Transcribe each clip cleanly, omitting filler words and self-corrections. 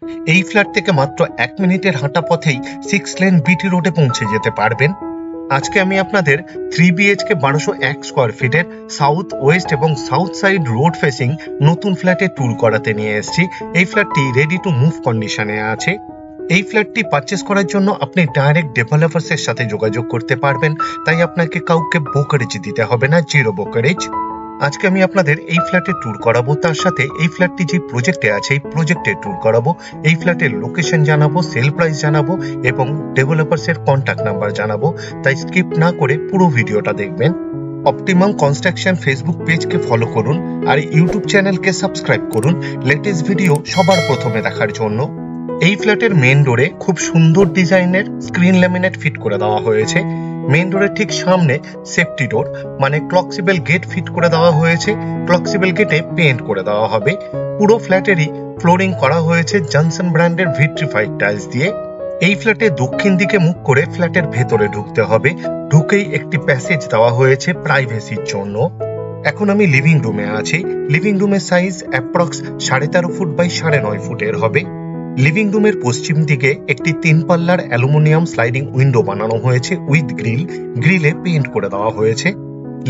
এই ফ্ল্যাট থেকে মাত্র 1 মিনিটের হাঁটা পথেই 6 লেন বিটি রোডে পৌঁছে যেতে পারবেন। আজকে আমি আপনাদের 3 BHK 1201 স্কোয়ার ফিটের সাউথ ওয়েস্ট এবং সাউথ সাইড রোড ফেসিং নতুন ফ্ল্যাটে ট্যুর করাতে নিয়ে এসেছি। এই ফ্ল্যাটটি রেডি টু মুভ কন্ডিশনে আছে। এই ফ্ল্যাটটি পারচেস করার জন্য আপনি ডাইরেক্ট ডেভেলপার্সের সাথে যোগাযোগ করতে পারবেন, তাই আপনাকে কাউকে ব্রোকারেজ দিতে হবে না, জিরো ব্রোকারেজ। আজকে আমি আপনাদের এই ফ্ল্যাটে ট্যুর করাবো, তার সাথে এই ফ্ল্যাটটি যে প্রজেক্টে আছে এই প্রজেক্টে ট্যুর করাবো, এই ফ্ল্যাটের লোকেশন জানাবো, সেল প্রাইস জানাবো এবং ডেভেলপার্সের কন্ট্যাক্ট নাম্বার জানাবো। তাই স্কিপ না করে পুরো ভিডিওটা দেখবেন। অপটিমাম কনস্ট্রাকশন ফেসবুক পেজকে ফলো করুন আর ইউটিউব চ্যানেলকে সাবস্ক্রাইব করুন লেটেস্ট ভিডিও সবার প্রথমে দেখার জন্য। এই ফ্ল্যাটের মেন ডোরে খুব সুন্দর ডিজাইনের স্ক্রিন ল্যামিনেট ফিট করে দেওয়া হয়েছে। মেন ডোরের ঠিক সামনে সেফটি ডোর মানে ক্লকসিবল গেট ফিট করে দেওয়া হয়েছে। ক্লকসিবল গেটে পেইন্ট করে দেওয়া হবে। পুরো ফ্ল্যাটেরই ফ্লোরিং করা হয়েছে জনসন ব্র্যান্ডের ভিট্রিফাইড টাইলস দিয়ে। এই ফ্ল্যাটে দক্ষিণ দিকে মুখ করে ফ্ল্যাটের ভেতরে ঢুকতে হবে। ঢুকেই একটি প্যাসেজ দেওয়া হয়েছে প্রাইভেসির জন্য। এখন আমি লিভিং রুমে আছি। লিভিং রুমের সাইজ অ্যাপ্রক্স 13.5 ফুট বাই 9.5 ফুটের হবে। লিভিং রুমের পশ্চিম দিকে একটি 3 পাল্লার অ্যালুমিনিয়াম স্লাইডিং উইন্ডো বানানো হয়েছে উইথ গ্রিল। গ্রিলে পেইন্ট করে দেওয়া হয়েছে।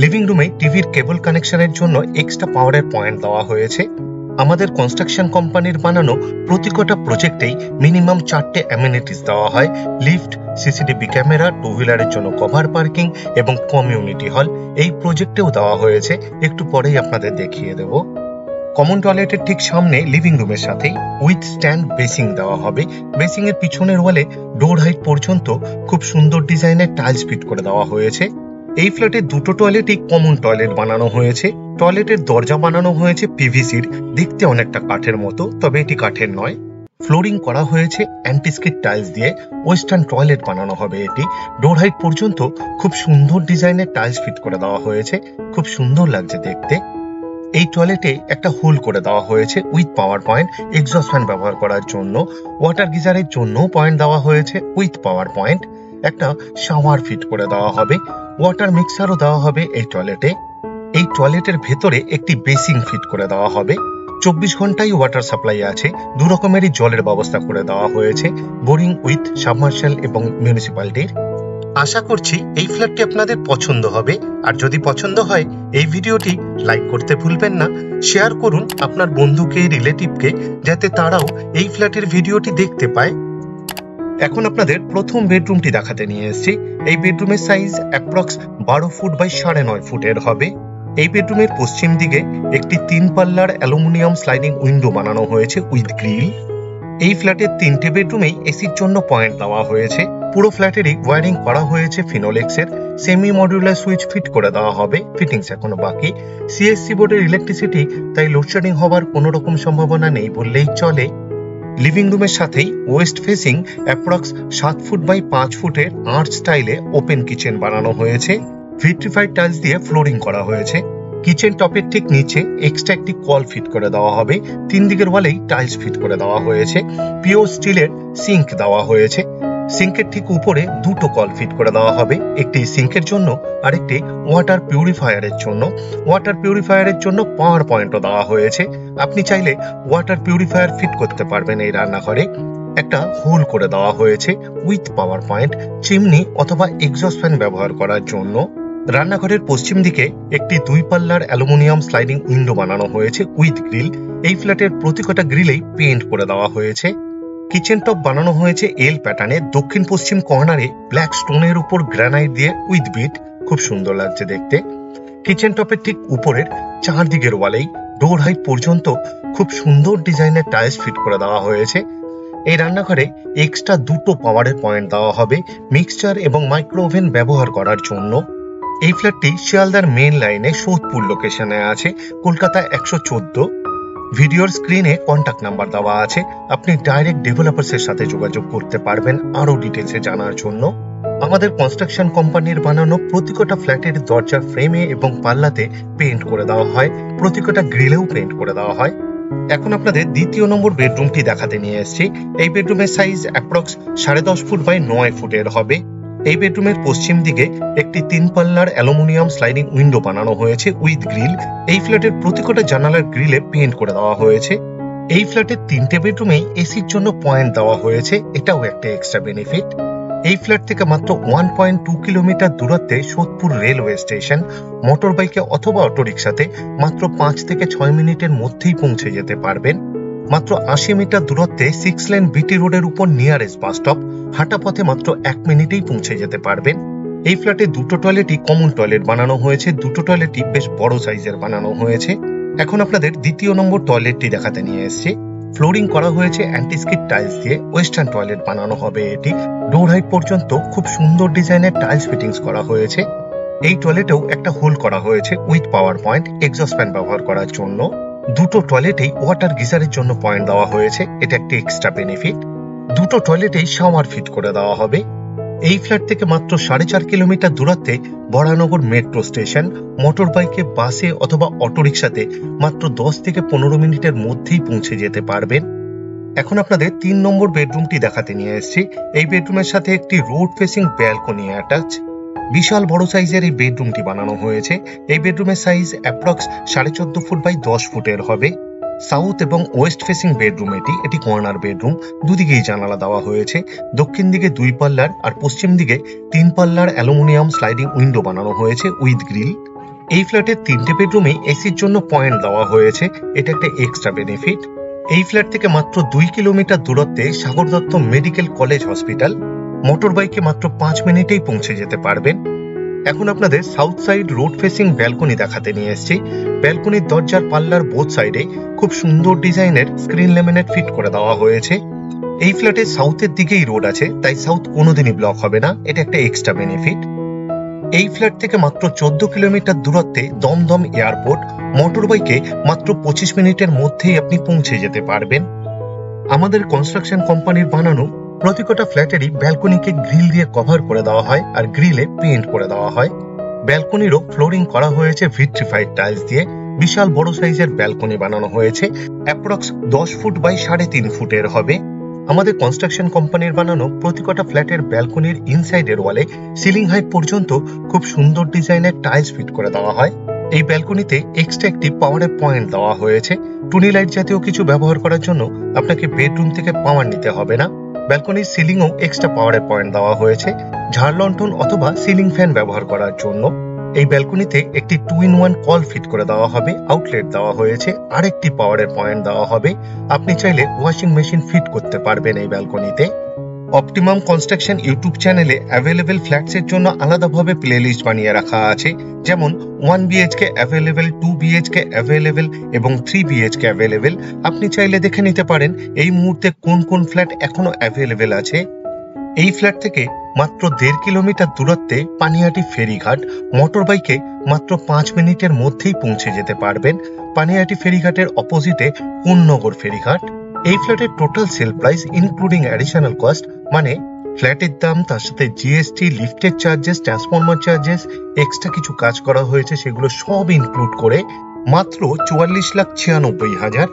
লিভিং রুমে টিভির কেবল কানেকশনের জন্য এক্সট্রা পাওয়ারের পয়েন্ট দেওয়া হয়েছে। আমাদের কনস্ট্রাকশন কোম্পানির বানানো প্রতিটা প্রজেক্টেই মিনিমাম 4টে অ্যামেনিটিস দেওয়া হয়। লিফট, সিসিটিভি ক্যামেরা, টু হুইলারের জন্য কভার পার্কিং এবং কমিউনিটি হল এই প্রজেক্টেও দেওয়া হয়েছে। একটু পরেই আপনাদের দেখিয়ে দেব। কমন টয়লেটের ঠিক সামনে লিভিং রুমের সাথেই উইথ স্ট্যান্ড বেসিং দেওয়া হবে। বেসিং এর পিছনের ওয়ালে ডোর হাইট পর্যন্ত খুব সুন্দর ডিজাইনের টাইলস ফিট করে দেওয়া হয়েছে। এই ফ্ল্যাটে দুটো টয়লেটই কমন টয়লেট বানানো হয়েছে। টয়লেটের দরজা বানানো হয়েছে পিভিসির, দেখতে অনেকটা কাঠের মতো, তবে এটি কাঠের নয়। ফ্লোরিং করা হয়েছে অ্যান্টিস্কিড টাইলস দিয়ে। ওয়েস্টার্ন টয়লেট বানানো হবে এটি। ডোর হাইট পর্যন্ত খুব সুন্দর ডিজাইনের টাইলস ফিট করে দেওয়া হয়েছে, খুব সুন্দর লাগছে দেখতে। এই টয়লেটে একটা হোল করে দেওয়া হয়েছে with power point exhaust fan ব্যবহার করার জন্য। ওয়াটার গিজারের জন্য পয়েন্ট দেওয়া হয়েছে উইথ পাওয়ার পয়েন্ট। একটা শাওয়ার ফিট করে দেওয়া হবে। ওয়াটার মিক্সারও দেওয়া হবে এই টয়লেটে। এই টয়লেটের ভেতরে একটি বেসিং ফিট করে দেওয়া হবে। 24 ঘন্টাই ওয়াটার সাপ্লাই আছে। দু রকমেরই জলের ব্যবস্থা করে দেওয়া হয়েছে, বোরিং উইথ সাবমার্শাল এবং মিউনিসিপ্যালিটির। আশা করছি এই ফ্ল্যাটটি আপনাদের পছন্দ হবে। আর যদি পছন্দ হয় এই ভিডিওটি লাইক করতে ভুলবেন না। শেয়ার করুন আপনার বন্ধুকে, রিলেটিভকে, যাতে তারাও এই ফ্ল্যাটের ভিডিওটি দেখতে পায়। এখন আপনাদের প্রথম বেডরুমটি দেখাতে নিয়ে এসেছি। এই বেডরুমের সাইজ অ্যাপ্রক্স 12 ফুট বাই 9.5 ফুটের হবে। এই বেডরুমের পশ্চিম দিকে একটি 3 পাল্লার অ্যালুমিনিয়াম স্লাইডিং উইন্ডো বানানো হয়েছে উইথ গ্রিল। এই ফ্ল্যাটের 3টে বেডরুমেই এসির জন্য পয়েন্ট দেওয়া হয়েছে। পুরো ফ্ল্যাটেরই ওয়ারিং করা হয়েছে ফিনোলেক্সের। সেমি মডিউলার সুইচ ফিট করে দেওয়া হবে, ফিটিংস এখনো বাকি। সিএসসি বোর্ডের ইলেকট্রিসিটি, তাই লোডশেডিং হবার কোনো রকম সম্ভাবনা নেই বললেই চলে। লিভিং রুমের সাথেই west facing approx 7 foot by 5 ফুটের আর্চ স্টাইলে ওপেন কিচেন বানানো হয়েছে। ভিট্রিফাইড টাইলস দিয়ে ফ্লোরিং করা হয়েছে। কিচেন টপের ঠিক নিচে এক্সট্রা একটি কল ফিট করে দেওয়া হবে। 3 দিকের ওয়ালেই টাইলস ফিট করে দেওয়া হয়েছে। পিওর স্টিলের সিঙ্ক দেওয়া হয়েছে। সিঙ্কের ঠিক উপরে দুটো কল ফিট করে দেওয়া হবে, একটি সিঙ্কের জন্য আর একটি ওয়াটার পিউরিফায়ারের জন্য। ওয়াটার পিউরিফায়ারের জন্য পাওয়ার পয়েন্টও দেওয়া হয়েছে। আপনি চাইলে ওয়াটার পিউরিফায়ার ফিট করতে পারবেন এই রান্নাঘরে। একটা হোল করে দেওয়া হয়েছে উইথ পাওয়ার পয়েন্ট, চিমনি অথবা এক্সস্ট ফ্যান ব্যবহার করার জন্য। রান্নাঘরের পশ্চিম দিকে একটি 2 পাল্লার অ্যালুমিনিয়াম স্লাইডিং উইন্ডো বানানো হয়েছে উইথ গ্রিল। এই ফ্ল্যাটের প্রতিটা গ্রিলেই পেইন্ট করে দেওয়া হয়েছে। কিচেন টপ বানানো হয়েছে এল প্যাটার্নে। দক্ষিণ পশ্চিম কর্নারে ব্ল্যাক স্টোনের উপর গ্রানাইট দিয়ে উইথ বিট, খুব সুন্দর লাগছে দেখতে। কিচেন টপের ঠিক উপরের 4 দিকের ওয়ালেই ডোর হাইট পর্যন্ত খুব সুন্দর ডিজাইনের টাইলস ফিট করে দেওয়া হয়েছে। এই রান্নাঘরে এক্সট্রা দুটো পাওয়ারের পয়েন্ট দেওয়া হবে মিক্সচার এবং মাইক্রো ওভেন ব্যবহার করার জন্য। এই ফ্ল্যাটটি শিয়ালদার মেন লাইনে সোদপুর লোকেশনে আছে, কলকাতা 114। ভিডিওর স্ক্রিনে কন্ট্যাক্ট নাম্বার দেওয়া আছে। আপনি ডাইরেক্ট ডেভেলপার্সের সাথে যোগাযোগ করতে পারবেন আরো ডিটেলসে জানার জন্য। আমাদের কনস্ট্রাকশন কোম্পানির বানানো প্রতিটা ফ্ল্যাটের দরজার ফ্রেমে এবং পাল্লাতে পেইন্ট করে দেওয়া হয়। প্রতিটা গ্রিলেও পেইন্ট করে দেওয়া হয়। এখন আপনাদের দ্বিতীয় নম্বর বেডরুমটি দেখাতে নিয়ে এসেছি। এই বেডরুমের সাইজ অ্যাপ্রক্স 10.5 ফুট বাই 9 ফুটের হবে। এই বেডরুমের পশ্চিম দিকে একটি 3 পাল্লার অ্যালুমিনিয়াম স্লাইডিং উইন্ডো বানানো হয়েছে উইথ গ্রিল। এই ফ্ল্যাটের প্রতিটা জানালার গ্রিলে পেইন্ট করে দেওয়া হয়েছে। এই ফ্ল্যাটের 3টে বেডরুমেই এসির জন্য পয়েন্ট দেওয়া হয়েছে, এটাও একটা এক্সট্রা বেনিফিট। এই ফ্ল্যাট থেকে মাত্র 1.2 কিলোমিটার দূরত্বে সোদপুর রেলওয়ে স্টেশন। মোটর বাইকে অথবা অটোরিকশাতে মাত্র 5 থেকে 6 মিনিটের মধ্যেই পৌঁছে যেতে পারবেন। মাত্র 80 মিটার দূরত্বে 6 লেন বিটি রোডের উপর নিয়ারেস্ট বাস স্টপ। হাঁটা পথে মাত্র 1 মিনিটেই পৌঁছে যেতে পারবেন। এই ফ্ল্যাটে দুটো টয়লেটই কমন টয়লেট বানানো হয়েছে, দুটো টয়লেটই বেশ বড় সাইজের বানানো হয়েছে। এখন আপনাদের দ্বিতীয় নম্বর টয়লেটটি দেখাতে নিয়ে এসেছি। ফ্লোরিং করা হয়েছে অ্যান্টিস্কিড টাইলস দিয়ে, ওয়েস্টার্ন টয়লেট বানানো হবে এটি। ডোর হাইট পর্যন্ত খুব সুন্দর ডিজাইনের টাইলস ফিটিংস করা হয়েছে। এই টয়লেটেও একটা হোল করা হয়েছে with power point, exhaust fan ব্যবহার করার জন্য। দুটো টয়লেটেই ওয়াটার গিজারের জন্য পয়েন্ট দেওয়া হয়েছে, এটা একটি এক্সট্রা বেনিফিট। দুটো টয়লেটেই শাওয়ার ফিট করে দেওয়া হবে। এই ফ্ল্যাট থেকে মাত্র 4.5 কিলোমিটার দূরত্বে বরানগর মেট্রো স্টেশন। মোটর বাইকে, বাসে অথবা অটোরিকশাতে মাত্র 10 থেকে 15 মিনিটের মধ্যেই পৌঁছে যেতে পারবেন। এখন আপনাদের 3 নম্বর বেডরুমটি দেখাতে নিয়ে এসেছি। এই বেডরুমের সাথে একটি রোড ফেসিং ব্যালকনি অ্যাটাচ। বিশাল বড় সাইজের এই বেডরুমটি বানানো হয়েছে। এই বেডরুমের সাইজ অ্যাপ্রক্স 14.5 ফুট বাই 10 ফুটের হবে। সাউথ এবং ওয়েস্ট ফেসিং বেডরুম এটি কর্নার বেডরুম। দুদিকেই জানালা দেওয়া হয়েছে। দক্ষিণ দিকে 2 পাল্লার আর পশ্চিম দিকে 3 পাল্লার অ্যালুমিনিয়াম স্লাইডিং উইন্ডো বানানো হয়েছে উইথ গ্রিল। এই ফ্ল্যাটের 3টে বেডরুমেই এসির জন্য পয়েন্ট দেওয়া হয়েছে, এটা একটা এক্সট্রা বেনিফিট। এই ফ্ল্যাট থেকে মাত্র 2 কিলোমিটার দূরত্বে Sagar Dutta medical college hospital. Motor বাইকে মাত্র 5 মিনিটেই পৌঁছে যেতে পারবেন। এখন আপনাদের south side road facing balcony দেখাতে নিয়ে এসেছি। ব্যালকনির দরজার পাল্লার বোথ সাইডে খুব সুন্দর ডিজাইনের স্ক্রিন ল্যামিনেট ফিট করে দেওয়া হয়েছে। এই ফ্ল্যাটের সাউথের দিকেই রোড আছে, তাই সাউথ কোনোদিনই ব্লক হবে না, এটা একটা এক্সট্রা বেনিফিট। এই ফ্ল্যাট থেকে মাত্র 14 কিলোমিটার দূরত্বে দমদম এয়ারপোর্ট। মোটর বাইকে মাত্র 25 মিনিটের মধ্যেই আপনি পৌঁছে যেতে পারবেন। আমাদের কনস্ট্রাকশন কোম্পানির বানানো প্রতিটা ফ্ল্যাটেরই ব্যালকনিকে গ্রিল দিয়ে কভার করে দেওয়া হয় আর গ্রিলে পেইন্ট করে দেওয়া হয়। ব্যালকনিরও ফ্লোরিং করা হয়েছে ভিট্রিফাইড টাইলস দিয়ে। বিশাল বড় সাইজের ব্যালকনি বানানো হয়েছে, অ্যাপ্রক্স 10 ফুট বাই 3.5 ফুটের হবে। আমাদের কনস্ট্রাকশন কোম্পানির বানানো প্রতিটা ফ্ল্যাটের ব্যালকনির ইনসাইডের ওয়ালে সিলিং হাইট পর্যন্ত খুব সুন্দর ডিজাইনের টাইলস ফিট করে দেওয়া হয়। এই ব্যালকনিতে এক্সট্রা একটি পাওয়ারের পয়েন্ট দেওয়া হয়েছে। টুনি লাইট জাতীয় কিছু ব্যবহার করার জন্য আপনাকে বেডরুম থেকে পাওয়ার নিতে হবে না। ব্যালকনির সিলিংও এক্সট্রা পাওয়ারের পয়েন্ট দেওয়া হয়েছে ঝাড় লণ্ঠন অথবা সিলিং ফ্যান ব্যবহার করার জন্য। এই ব্যালকনিতে একটি 2-in-1 কল ফিট করে দেওয়া হবে, আউটলেট দেওয়া হয়েছে, আরেকটি পাওয়ারের পয়েন্ট দেওয়া হবে। আপনি চাইলে ওয়াশিং মেশিন ফিট করতে পারবেন এই ব্যালকনিতে। অপটিমাম কনস্ট্রাকশন ইউটিউব চ্যানেলে অ্যাভেলেবেল ফ্ল্যাটসের জন্য আলাদাভাবে প্লেলিস্ট বানিয়ে রাখা আছে, যেমন 1 BHK অ্যাভেলেবেল, 2 BHK অ্যাভেলেবেল এবং 3 BHK অ্যাভেলেবেল। আপনি চাইলে দেখে নিতে পারেন এই মুহূর্তে কোন কোন ফ্ল্যাট এখনো অ্যাভেলেবেল আছে। এই ফ্ল্যাট থেকে মাত্র 1.5 কিলোমিটার দূরত্বে পানিহাটি ফেরিঘাট। মোটর বাইকে মাত্র 5 মিনিটের মধ্যেই পৌঁছে যেতে পারবেন। পানিহাটি ফেরিঘাটের অপোজিটে কোন্নগর ফেরিঘাট। এই ফ্ল্যাটের total sell price including additional cost, মানে ফ্ল্যাটের দাম, তার সাথে জিএসটি, লিফটের চার্জেস, ট্রান্সফরমার চার্জেস, এক্সট্রা কিছু কাজ করা হয়েছে, সেগুলো সব ইনক্লুড করে মাত্র 44,96,000।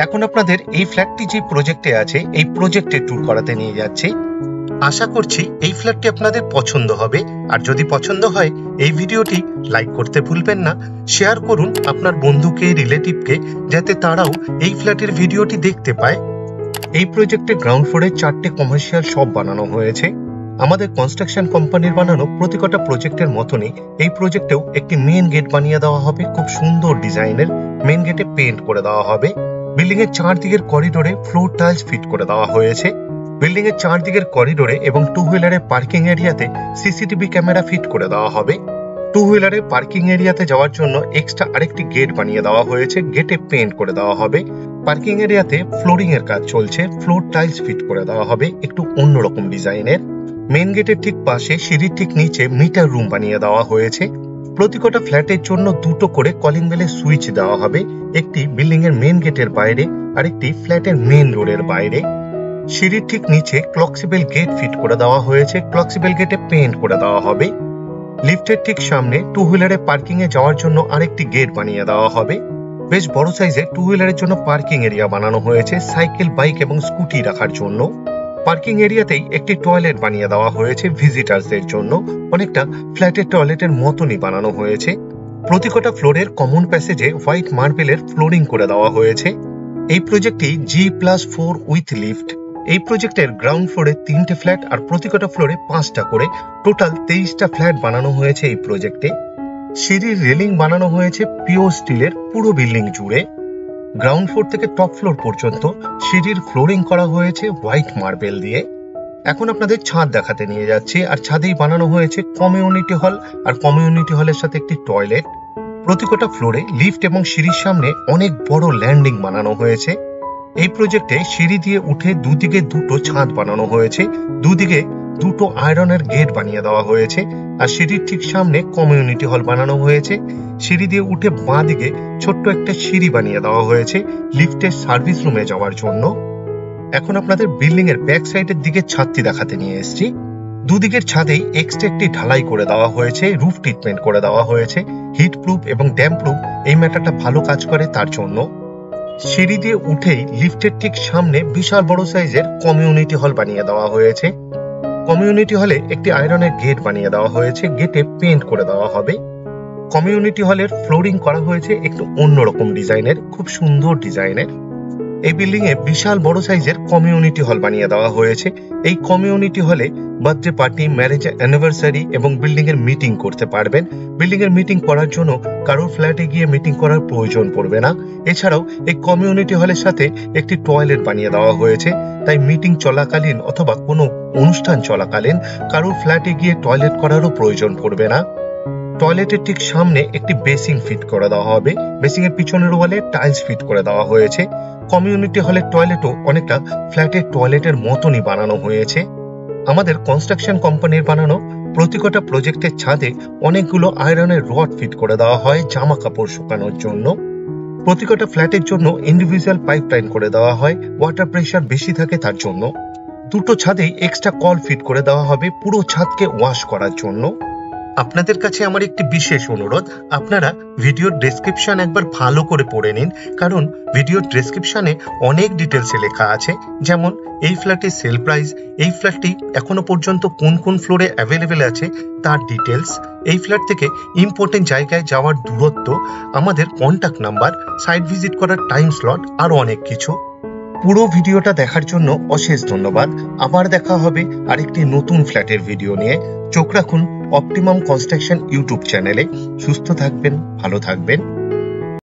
এখন আপনাদের এই ফ্ল্যাটটি যে প্রজেক্টে আছে, এই প্রজেক্টের ট্যুর করাতে নিয়ে যাচ্ছি। আশা করছি এই ফ্ল্যাটটি আপনাদের পছন্দ হবে। আর যদি পছন্দ হয় এই ভিডিওটি লাইক করতে ভুলবেন না, শেয়ার করুন আপনার বন্ধুকে, রিলেটিভকে, যাতে তারাও এই ফ্ল্যাটের ভিডিওটি দেখতে পায়। এই প্রজেক্টে গ্রাউন্ড ফ্লোরে 4টে কমার্শিয়াল শপ বানানো হয়েছে। আমাদের কনস্ট্রাকশন কোম্পানির বানানো প্রতিটা প্রজেক্টের মতনই এই প্রজেক্টেও একটি মেইন গেট বানিয়ে দেওয়া হবে, খুব সুন্দর ডিজাইনের। মেইন গেটে পেইন্ট করে দেওয়া হবে। বিল্ডিং এর চারদিকের করিডোরে ফ্লোর টাইলস ফিট করে দেওয়া হয়েছে। বিল্ডিং এর চারদিকের করিডোরে এবং 2 হুইলারের পার্কিং এরিয়াতে সিসিটিভি ক্যামেরা ফিট করে দেওয়া হবে। 2 হুইলারের পার্কিং এরিয়াতে যাওয়ার জন্য এক্সট্রা আরেকটি গেট বানিয়ে দেওয়া হয়েছে, গেটে পেইন্ট করে দেওয়া হবে। পার্কিং এরিয়াতে ফ্লোরিং এর কাজ চলছে, ফ্লোর টাইলস ফিট করে দেওয়া হবে একটু অন্যরকম ডিজাইনের। মেইন গেটের ঠিক পাশে সিঁড়ির ঠিক নিচে মিটার রুম বানিয়ে দেওয়া হয়েছে। প্রতিটা ফ্ল্যাটের জন্য 2টো করে কলিং বেলের সুইচ দেওয়া হবে, একটি বিল্ডিং এর মেইন গেটের বাইরে, আরেকটি ফ্ল্যাটের মেইন রোডের বাইরে। সিঁড়ির ঠিক নিচে ক্লকসিবেল গেট ফিট করে দেওয়া হয়েছে, ক্লকসিবেল গেটে পেইন্ট করে দেওয়া হবে। লিফটের ঠিক সামনে 2 হুইলারে পার্কিং এ যাওয়ার জন্য আরেকটি গেট বানিয়ে দেওয়া হবে। বেশ বড় সাইজে 2 হুইলারের জন্য পার্কিং এরিয়া বানানো হয়েছে, সাইকেল, বাইক এবং স্কুটি রাখার জন্য। পার্কিং এরিয়াতেই একটি টয়লেট বানিয়ে দেওয়া হয়েছে ভিজিটার্সদের জন্য, অনেকটা ফ্ল্যাটের টয়লেটের মতনই বানানো হয়েছে। প্রতিটা ফ্লোরের কমন প্যাসেজে হোয়াইট মার্বেলের ফ্লোরিং করে দেওয়া হয়েছে। এই প্রজেক্টটি G+4 উইথ লিফট। এই প্রজেক্টের গ্রাউন্ড ফ্লোরে 3টে ফ্ল্যাট আর প্রতিটা ফ্লোরে 5টা করে টোটাল 23টা ফ্ল্যাট বানানো হয়েছে এই প্রজেক্টে। সিঁড়ির রেলিং বানানো হয়েছে পিওর স্টিলের পুরো বিল্ডিং জুড়ে। গ্রাউন্ড ফ্লোর থেকে টপ ফ্লোর পর্যন্ত সিঁড়ির ফ্লোরিং করা হয়েছে হোয়াইট মার্বেল দিয়ে। এখন আপনাদের ছাদ দেখাতে নিয়ে যাচ্ছি। আর ছাদেই বানানো হয়েছে কমিউনিটি হল আর কমিউনিটি হলের সাথে একটি টয়লেট। প্রতিটা ফ্লোরে লিফট এবং সিঁড়ির সামনে অনেক বড় ল্যান্ডিং বানানো হয়েছে। এই প্রজেক্টে সিঁড়ি দিয়ে উঠে দুদিকে দুটো ছাদ বানানো হয়েছে, দুদিকে দুটো আয়রনের গেট বানিয়ে দেওয়া হয়েছে। আর সিঁড়ির ঠিক সামনে কমিউনিটি হল বানানো হয়েছে। সিঁড়ি দিয়ে উঠে বাঁ দিকে ছোট্ট একটা সিঁড়ি বানিয়ে দেওয়া হয়েছে লিফটের সার্ভিস রুমে যাওয়ার জন্য। এখন আপনাদের বিল্ডিং এর ব্যাক সাইডের দিকে ছাদটি দেখাতে নিয়ে এসেছি। দুদিকের ছাদেই এক্সট্রা একটি ঢালাই করে দেওয়া হয়েছে, রুফ ট্রিটমেন্ট করে দেওয়া হয়েছে। হিট প্রুফ এবং ড্যাম্প প্রুফ এই ম্যাটারটা ভালো কাজ করে তার জন্য। সিঁড়ি দিয়ে উঠেই লিফটের ঠিক সামনে বিশাল বড় সাইজের কমিউনিটি হল বানিয়ে দেওয়া হয়েছে। কমিউনিটি হলে একটি আয়রনের গেট বানিয়ে দেওয়া হয়েছে, গেটে পেইন্ট করে দেওয়া হবে। কমিউনিটি হলের ফ্লোরিং করা হয়েছে একটু অন্যরকম ডিজাইনের, খুব সুন্দর ডিজাইনের। এই বিল্ডিং এ বিশাল বড় সাইজের কমিউনিটি হল বানিয়ে দেওয়া হয়েছে। এই কমিউনিটি হলে বার্থডে পার্টি, ম্যারেজ অ্যানিভার্সারি এবং বিল্ডিং এর মিটিং করতে পারবেন। বিল্ডিং এর মিটিং করার জন্য কারোর ফ্ল্যাটে গিয়ে মিটিং করার প্রয়োজন পড়বে না। এছাড়াও এই কমিউনিটি হলের সাথে একটি টয়লেট বানিয়ে দেওয়া হয়েছে, তাই মিটিং চলাকালীন অথবা কোনো অনুষ্ঠান চলাকালীন কারোর ফ্ল্যাটে গিয়ে টয়লেট করারও প্রয়োজন পড়বে না। টয়লেটের ঠিক সামনে একটি বেসিং ফিট করে দেওয়া হবে। বেসিং এর পিছনের ওয়ালে টাইলস ফিট করে দেওয়া হয়েছে। কমিউনিটি হলের টয়লেটও অনেকটা ফ্ল্যাটের টয়লেটের মতনই বানানো হয়েছে। আমাদের কনস্ট্রাকশন কোম্পানির বানানো প্রতিটা প্রজেক্টের ছাদে অনেকগুলো আয়রনের রড ফিট করে দেওয়া হয় জামা কাপড় শুকানোর জন্য। প্রতিটা ফ্ল্যাটের জন্য ইন্ডিভিজুয়াল পাইপলাইন করে দেওয়া হয়, ওয়াটার প্রেশার বেশি থাকে তার জন্য। দুটো ছাদেই এক্সট্রা কল ফিট করে দেওয়া হবে পুরো ছাদকে ওয়াশ করার জন্য। আপনাদের কাছে আমার একটি বিশেষ অনুরোধ, আপনারা ভিডিওর ডেসক্রিপশন একবার ভালো করে পড়ে নিন, কারণ ভিডিওর ডেসক্রিপশনে অনেক ডিটেলসে লেখা আছে, যেমন এই ফ্ল্যাটের সেল প্রাইস, এই ফ্ল্যাটটি এখনো পর্যন্ত কোন কোন ফ্লোরে অ্যাভেলেবেল আছে তার ডিটেলস, এই ফ্ল্যাট থেকে ইম্পর্টেন্ট জায়গায় যাওয়ার দূরত্ব, আমাদের কন্ট্যাক্ট নাম্বার, সাইট ভিজিট করার টাইম স্লট, আরো অনেক কিছু। পুরো ভিডিওটা দেখার জন্য অশেষ ধন্যবাদ। আবার দেখা হবে আরেকটি নতুন ফ্ল্যাটের ভিডিও নিয়ে। চোখ রাখুন অপটিমাম কনস্ট্রাকশন ইউটিউব চ্যানেলে। সুস্থ থাকবেন, ভালো থাকবেন।